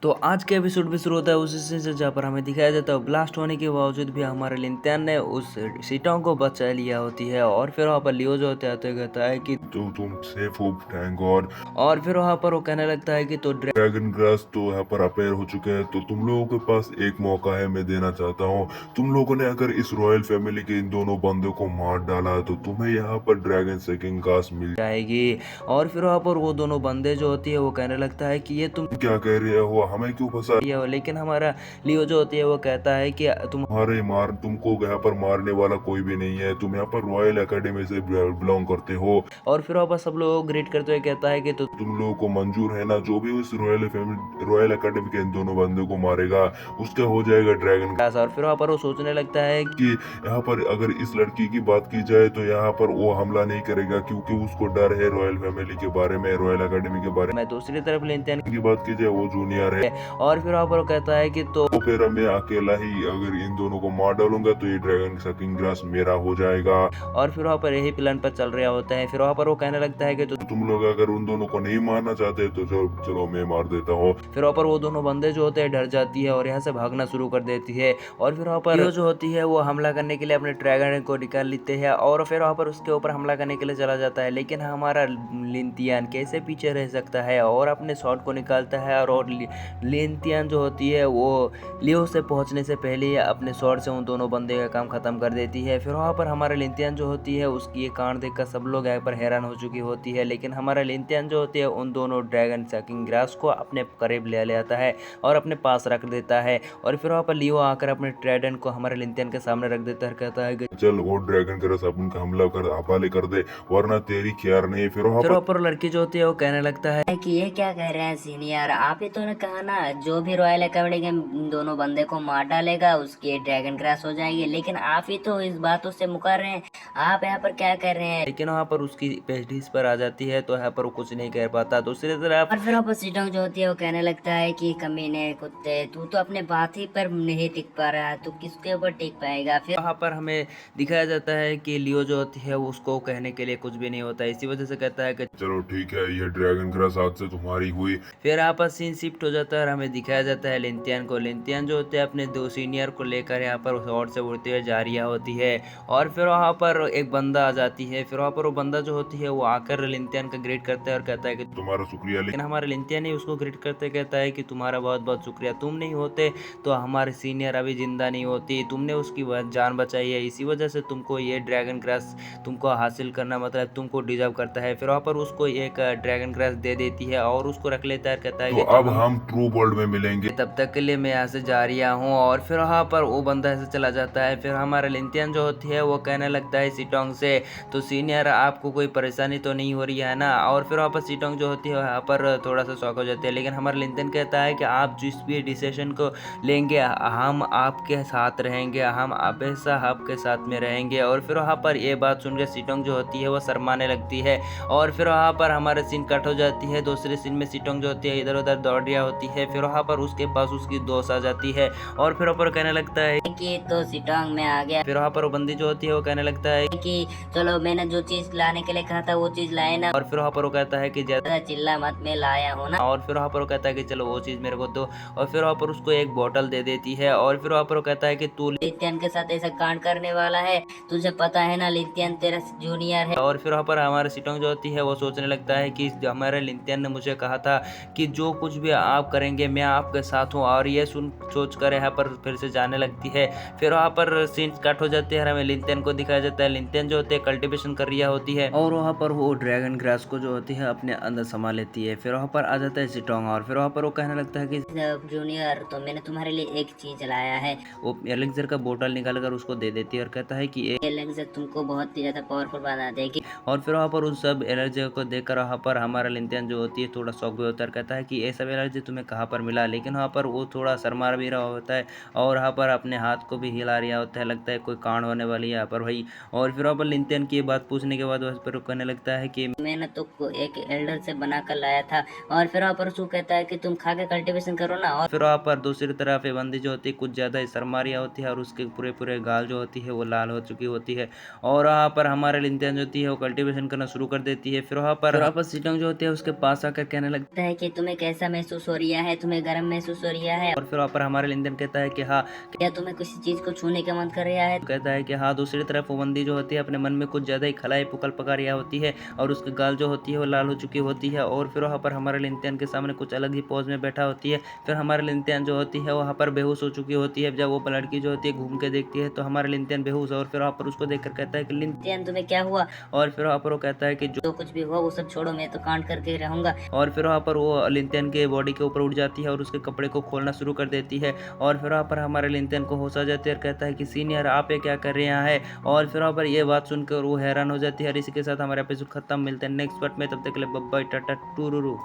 तो आज के एपिसोड भी शुरू होता है उसी सीन से जहाँ पर हमें दिखाया जाता है ब्लास्ट होने के बावजूद भी हमारे लिंटियन ने उस सीटों को बचा लिया होती है। और फिर वहाँ पर लियो जो होते आते कहता है कि तो तुम सेफ हो थैंक गॉड। और फिर वहाँ पर वो कहने लगता है कि तो ड्रैगन ग्रास तो यहाँ पर अपेयर हो चुके हैं, तो तुम लोगों के पास एक मौका है, मैं देना चाहता हूँ। तुम लोगों ने अगर इस रॉयल फैमिली के इन दोनों बंदों को मार डाला तो तुम्हें यहाँ पर ड्रैगन सेकिंग ग्रास मिल जाएगी। और फिर वहाँ पर वो दोनों बंदे जो होती है वो कहने लगता है कि ये तुम क्या कह रहे हो, हमें क्यों फंसा ये हो। लेकिन हमारा लियो जो होती है वो कहता है कि तुमको यहाँ पर मारने वाला कोई भी नहीं है, तुम यहाँ पर रॉयल एकेडमी से बिलोंग करते हो। और फिर वहाँ पर सब लोग ग्रीट करते हुए कहता है कि तो तुम लोगों को मंजूर है ना, जो भी उस रॉयल एकेडमी के इन दोनों बंदों को मारेगा उसका हो जाएगा ड्रैगन। और फिर वहाँ पर वो सोचने लगता है कि यहाँ पर अगर इस लड़की की बात की जाए तो यहाँ पर वो हमला नहीं करेगा, क्योंकि उसको डर है रॉयल फैमिली के बारे में, रॉयल एकेडमी के बारे मैं दूसरी तरफ लिंटियन की बात की जाए वो जूनियर है। और फिर वहाँ पर वो कहता है कि तो फिर मैं अकेला ही अगर इन दोनों को मार डालूंगा तो ये ड्रैगन सकिंग ग्रास मेरा हो जाएगा। और फिर वहाँ पर यही प्लान पर चल रहा होता है। फिर वहाँ पर वो कहने लगता है कि तो तुम लोग अगर उन दोनों को नहीं मारना चाहते तो चलो मैं मार देता हूँ। फिर वहाँ पर वो दोनों बंदे जो होते हैं डर जाती है और यहाँ से भागना शुरू कर देती है। और फिर वहाँ पर लियो जो होती है वो हमला करने के लिए अपने ड्रैगन को निकाल लेते हैं और फिर वहाँ पर उसके ऊपर हमला करने के लिए चला जाता है। लेकिन हमारा लिंटियन कैसे पीछे रह सकता है और अपने शॉट को निकालता है। और लिंटियन जो होती है वो लियो से पहुंचने से पहले ही अपने शॉट से उन दोनों बंदे का काम खत्म कर देती है। फिर वहाँ पर हमारा लिंटियन जो होती है उसकी ये कांड देखकर सब लोग यहाँ पर हैरान हो चुकी होती है। लेकिन हमारा लिंटियन जो होती है उन दोनों ड्रैगन सकिंग ग्रास को अपने करीब ले आता है और अपने पास रख देता है। और फिर वहाँ पर लियो आकर अपने ट्राइडेंट को हमारे लिंटियन के सामने रख देता है, कहता है कि चल वो ड्रैगन ग्रास अपन का हमला कर हवाले कर दे, वरना तेरी खैर नहीं। फिर वहाँ पर लड़की जो होती है वो कहने लगता है कि ये क्या कह रहे हैं सीनियर, आप ही तो ने कहा ना जो भी रॉयल एकेडमी के दोनों बंदे को मार डालेगा उसकी ड्रैगन क्रॉस हो जाएगी, लेकिन आप ही तो इस बातों से मुकर रहे हैं, आप यहाँ पर क्या कर रहे हैं। लेकिन वहाँ पर उसकी पेस्टिस पर आ जाती है तो यहाँ पर वो कुछ नहीं कह पाता। दूसरी तरफ और फिर वहाँ पर सीटोंग जो होती है वो कहने लगता है कि कमीने कुत्ते, तू तो अपने बात ही पर नहीं टिक पा रहा है, तू किसके ऊपर टिक पाएगा। फिर वहाँ पर हमें दिखाया जाता है कि लियो जो होती है उसको कहने के लिए कुछ भी नहीं होता है। इसी वजह से कहता है कि चलो ठीक है, ये ड्रैगन ग्रास आज से तुम्हारी हुई। फिर यहाँ पर सीन शिफ्ट हो जाता है और हमें दिखाया जाता है लिंटियन को। लिंटियन जो होते हैं अपने दो सीनियर को लेकर यहाँ पर शॉर्ट से उड़ते हुए जा रही होती है। और फिर वहाँ पर एक बंदा आ जाती है। फिर वहाँ पर वो बंदा जो होती है वो आकर लिंटियन का ग्रीट करता है और कहता है कि तुम्हारा शुक्रिया। लेकिन हमारे लिंटियन ही उसको ग्रीट करते कहता है कि तुम्हारा बहुत बहुत शुक्रिया, तुम नहीं होते तो हमारे सीनियर अभी जिंदा नहीं होती, तुमने उसकी जान बचाई है, इसी वजह से तुमको ये ड्रैगन ग्रास तुमको हासिल करना मतलब तुमको डिजर्व करता है। फिर वहाँ पर उसको एक ड्रैगन ग्रास दे देती है और उसको रख लेता है, कहता है तो कि अब हम ट्रू वर्ल्ड में मिलेंगे, तब तक के लिए मैं यहाँ से जा रहा हूँ। और फिर वहाँ पर वो बंदा ऐसे चला जाता है। फिर हमारा लिंटियन जो होती है वो कहने लगता है सीटोंग से, तो सीनियर आपको कोई परेशानी तो नहीं हो रही है ना। और फिर वहाँ पर सीटोंग जो होती है यहाँ पर थोड़ा सा शौक हो जाती है। लेकिन हमारा लिंटियन कहता है कि आप जिस भी डिसीजन को लेंगे हम आपके साथ रहेंगे, हम हमेशा आपके साथ में रहेंगे। और फिर वहाँ पर ये बात सुनकर सीटोंग जो होती है वो शर्माने लगती है। और फिर वहाँ पर हमारे सीन कट हो जाती है। दूसरे सीन में सीटोंग जो होती है इधर उधर दौड़ रही होती है। फिर वहाँ पर उसके पास उसकी दोस्त आ जाती है और फिर वहाँ पर कहने लगता है कि तो सीटोंग में आ गया। फिर वहाँ पर वो बंदी जो होती है वो कहने लगता है कि चलो मैंने जो चीज लाने के लिए कहा था वो चीज लाए ना। और फिर वहाँ पर वो कहता है कि ज्यादा चिल्ला मत, मैं लाया हूँ ना। और फिर वहाँ पर वो कहता है कि चलो वो चीज मेरे को दो। और फिर वहाँ पर उसको एक बोतल दे देती है। और फिर वहाँ पर वो कहता है कि तू लिंटियन के साथ ऐसा कांड करने वाला है, तुझे पता है ना लिंटियन तेरा जूनियर है। और फिर वहाँ पर हमारा सीटोंग जो होती है वो सोचने लगता है कि हमारे लिंटियन ने मुझे कहा था कि जो कुछ भी आप करेंगे मैं आपके साथ हूँ। और ये सोच कर यहाँ पर फिर से जाने लगती है। फिर वहाँ पर सीन कट हो जाती है और हमें लिंटियन को दिखाया जाता है। लिंटियन जो होती है कल्टीवेशन कर रही होती है और वहाँ पर वो ड्रैगन ग्रास को जो होती है अपने अंदर समा लेती है। फिर वहाँ पर आ जाता है सीटोंग और फिर वहाँ पर वो कहने लगता है कि जूनियर तो मैंने तुम्हारे लिए एक चीज लाया है। वो एलेक्सर का बोतल निकाल कर उसको दे देती है और कहता है कि एलेक्सर तुमको बहुत ही ज्यादा पावरफुल बना देगी। और फिर वहाँ पर उन सब एनर्जी को देखकर वहाँ पर हमारा लिंटियन जो होती है थोड़ा शौक भी होता है, कहता है कि ये सब एनर्जी तुम्हें कहाँ पर मिला। लेकिन वहाँ पर वो थोड़ा शर्मा भी रहा होता है और वहाँ पर अपने हाथ को भी हिला रहा होता है, लगता है कोई कांड होने वाली है यहाँ पर भाई। और फिर वहाँ पर लिंटियन की बात पूछने के बाद वह पर कहने लगता है कि मैंने तो एक एल्डर से बना कर लाया था। और फिर वहाँ पर उसको कहता है कि तुम खा के कल्टीवेशन करो ना। और फिर वहाँ पर दूसरी तरफ ये बंदी जो होती है कुछ ज़्यादा ही शर्मा रही होती है और उसके पूरे पूरे गाल जो होती है वो लाल हो चुकी होती है। और वहाँ पर हमारे लिंटियन जो होती है वो कल्टीवेशन करना शुरू कर देती है। फिर वहाँ पर सीटोंग जो होती है उसके पास आकर कहने लगता है कि तुम्हें कैसा महसूस हो रही रिया है, तुम्हें गर्म महसूस हो रिया है, और फिर वहाँ पर हमारा लिंदन कहता है कि हाँ। क्या तुम्हें किसी चीज को छूने का मन कर रहा है? कहता है कि हाँ। दूसरी तरफ वो बंदी जो होती है अपने मन में कुछ ज़्यादा ही खलाई पुकल पका रिया होती है और उसकी गाल जो होती है वो लाल हो चुकी होती है और फिर वहाँ पर हमारा लिंतियन के सामने कुछ अलग ही पोज में बैठा होती है। फिर हमारा लिंतियन जो होती है वहाँ पर बेहोश हो चुकी होती है। जब वो लड़की जो होती है घूम के देखती है तो हमारा लिंतियन बेहोश और फिर वहाँ पर उसको देखकर कहता है कि लिंतियन तुम्हें क्या हुआ? और फिर वहाँ पर वो कहता है कि जो कुछ भी हुआ वो सब छोड़ो, मैं तो कांड करके रहूंगा। और फिर वहाँ पर वो लिंतियन के बॉडी के ऊपर उठ जाती है और उसके कपड़े को खोलना शुरू कर देती है और फिर वहाँ पर हमारे लिंतियन को होश आ जाती है और कहता है कि सीनियर आप ये क्या कर रहे हैं। और फिर वहाँ पर ये बात सुनकर वो हैरान हो जाती है और इसी के साथ हमारा एपिसोड खत्म। मिलते हैं नेक्स्ट पार्ट में, तब तक के लिए बाय बाय टाटा टूरूरू।